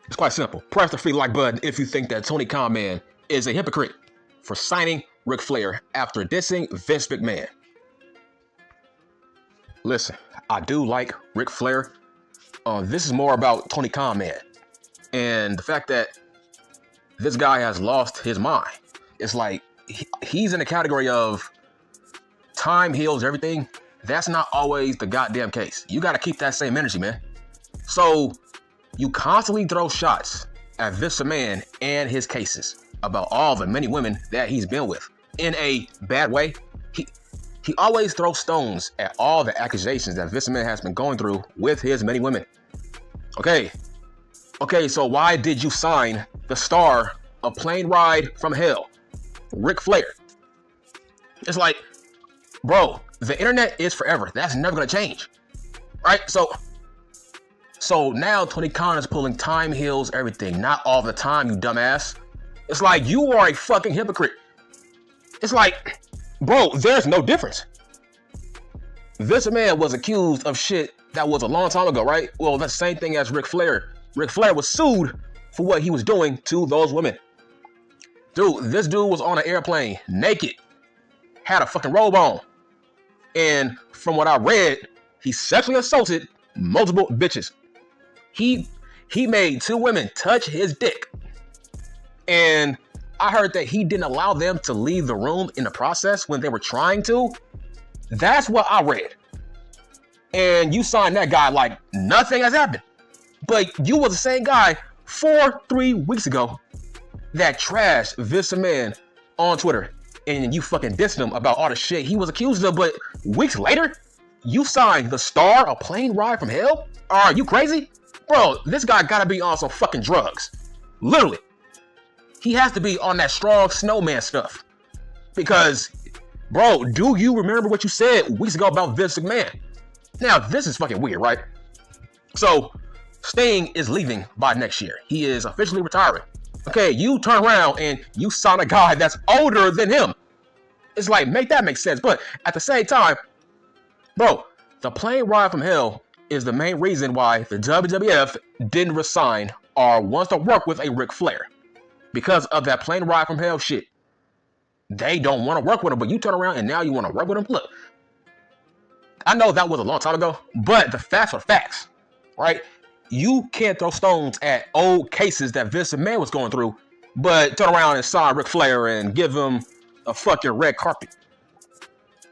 It's quite simple. Press the free like button if you think that Tony Khan Man is a hypocrite for signing Ric Flair after dissing Vince McMahon. Listen, I do like Ric Flair. This is more about Tony Khan Man and the fact that this guy has lost his mind. It's like he's in the category of time heals everything. That's not always the goddamn case. You got to keep that same energy, man. So you constantly throw shots at Vince McMahon and his cases about all the many women that he's been with in a bad way. He always throws stones at all the accusations that Vince McMahon has been going through with his many women. Okay, so why did you sign the star of Plane Ride from Hell, Ric Flair? It's like, bro, the internet is forever. That's never gonna change, right? So now Tony Khan is pulling time heals everything. Not all the time, you dumbass. It's like you are a fucking hypocrite. It's like, bro, there's no difference. Vince McMahon was accused of shit that was a long time ago, right? Well, that's the same thing as Ric Flair. Ric Flair was sued for what he was doing to those women. Dude, this dude was on an airplane, naked, had a fucking robe on. And from what I read, he sexually assaulted multiple bitches. He made 2 women touch his dick. And I heard that he didn't allow them to leave the room in the process when they were trying to. That's what I read. And you signed that guy like nothing has happened. But you was the same guy 3 weeks ago that trashed Vince McMahon on Twitter. And you fucking dissed him about all the shit he was accused of. But weeks later, you signed the star of Plane Ride from Hell? Are you crazy? Bro, this guy gotta be on some fucking drugs. Literally. He has to be on that strong snowman stuff. Because, bro, do you remember what you said weeks ago about Vince McMahon? Now, this is fucking weird, right? So, Sting is leaving by next year. He is officially retiring. Okay, you turn around and you sign a guy that's older than him. It's like, make that make sense. But at the same time, bro, the Plane Ride from Hell is the main reason why the WWF didn't resign or wants to work with a Ric Flair. Because of that Plane Ride from Hell shit. They don't want to work with him, but you turn around and now you want to work with him? Look, I know that was a long time ago, but the facts are facts, right? You can't throw stones at old cases that Vince McMahon was going through, but turn around and sign Ric Flair and give him a fucking red carpet.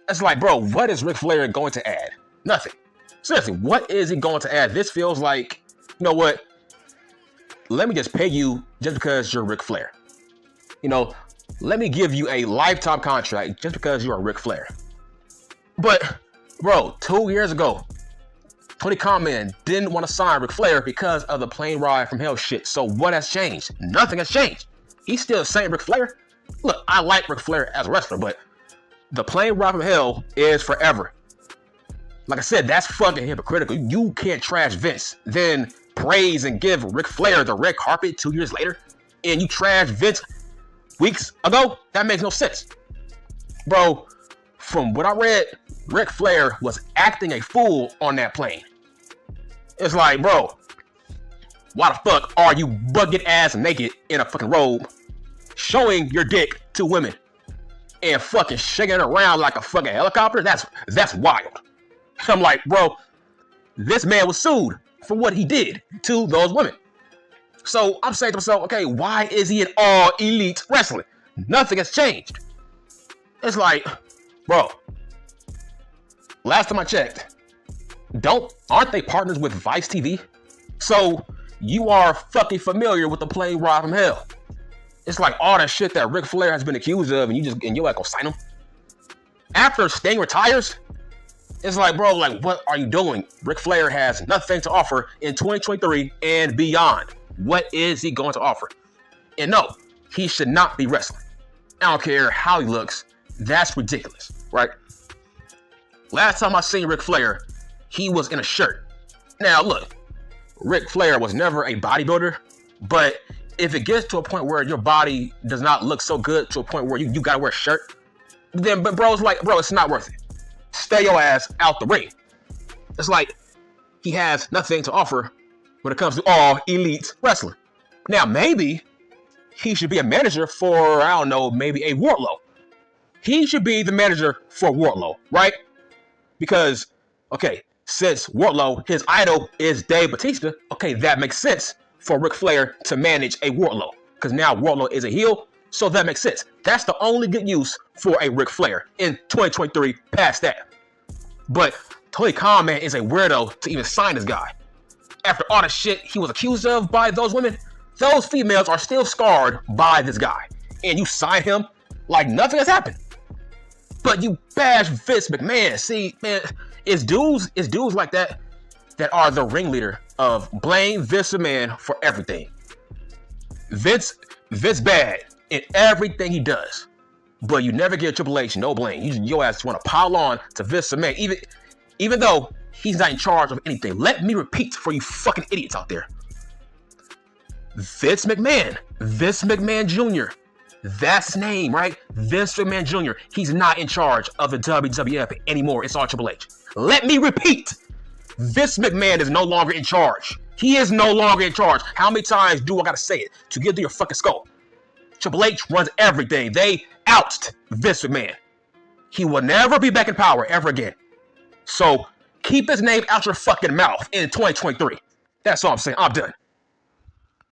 It's like, bro, what is Ric Flair going to add? Nothing. Seriously, what is he going to add? This feels like, you know what? Let me just pay you just because you're Ric Flair. You know, let me give you a lifetime contract just because you are Ric Flair. But, bro, 2 years ago, Tony Khan Man didn't want to sign Ric Flair because of the Plane Ride from Hell shit. So what has changed? Nothing has changed. He's still saying Ric Flair. Look, I like Ric Flair as a wrestler, but the Plane Ride from Hell is forever. Like I said, that's fucking hypocritical. You can't trash Vince, then praise and give Ric Flair the red carpet 2 years later, and you trash Vince weeks ago? That makes no sense. Bro, from what I read, Ric Flair was acting a fool on that plane. It's like, bro, why the fuck are you bucket ass naked in a fucking robe, showing your dick to women, and fucking shaking it around like a fucking helicopter? That's wild. I'm like, bro, this man was sued for what he did to those women. So I'm saying to myself, okay, why is he in All Elite Wrestling? Nothing has changed. It's like, bro, last time I checked, aren't they partners with Vice TV? So you are fucking familiar with the Plane Ride from Hell. It's like all that shit that Ric Flair has been accused of, and you're like, go sign him. After Sting retires, it's like, bro, like, what are you doing? Ric Flair has nothing to offer in 2023 and beyond. What is he going to offer? And no, he should not be wrestling. I don't care how he looks. That's ridiculous, right? Last time I seen Ric Flair, he was in a shirt. Now, look, Ric Flair was never a bodybuilder, but if it gets to a point where your body does not look so good to a point where you gotta wear a shirt, then, but bro's like, bro, it's not worth it. Stay your ass out the ring. It's like he has nothing to offer when it comes to All Elite Wrestling. Now, maybe he should be a manager for, I don't know, maybe a Wardlow. He should be the manager for Wardlow, right? Because, okay, since Wardlow, his idol is Dave Bautista, okay, that makes sense for Ric Flair to manage a Wardlow. Because now Wardlow is a heel, so that makes sense. That's the only good use for a Ric Flair in 2023 past that. But Tony Khan, man, is a weirdo to even sign this guy. After all the shit he was accused of by those women, those females are still scarred by this guy. And you sign him like nothing has happened. But you bash Vince McMahon. See, man, it's dudes like that are the ringleader of blame Vince McMahon for everything. Vince bad in everything he does. But you never give Triple H no blame. Your ass want to pile on to Vince McMahon, even though he's not in charge of anything. Let me repeat for you fucking idiots out there. Vince McMahon Jr. That's his name, right? Vince McMahon Jr. He's not in charge of the WWF anymore. It's all Triple H. Let me repeat. Vince McMahon is no longer in charge. He is no longer in charge. How many times do I gotta say it to get to your fucking skull? Triple H runs everything. They ousted Vince McMahon. He will never be back in power ever again. So keep his name out your fucking mouth in 2023. That's all I'm saying. I'm done.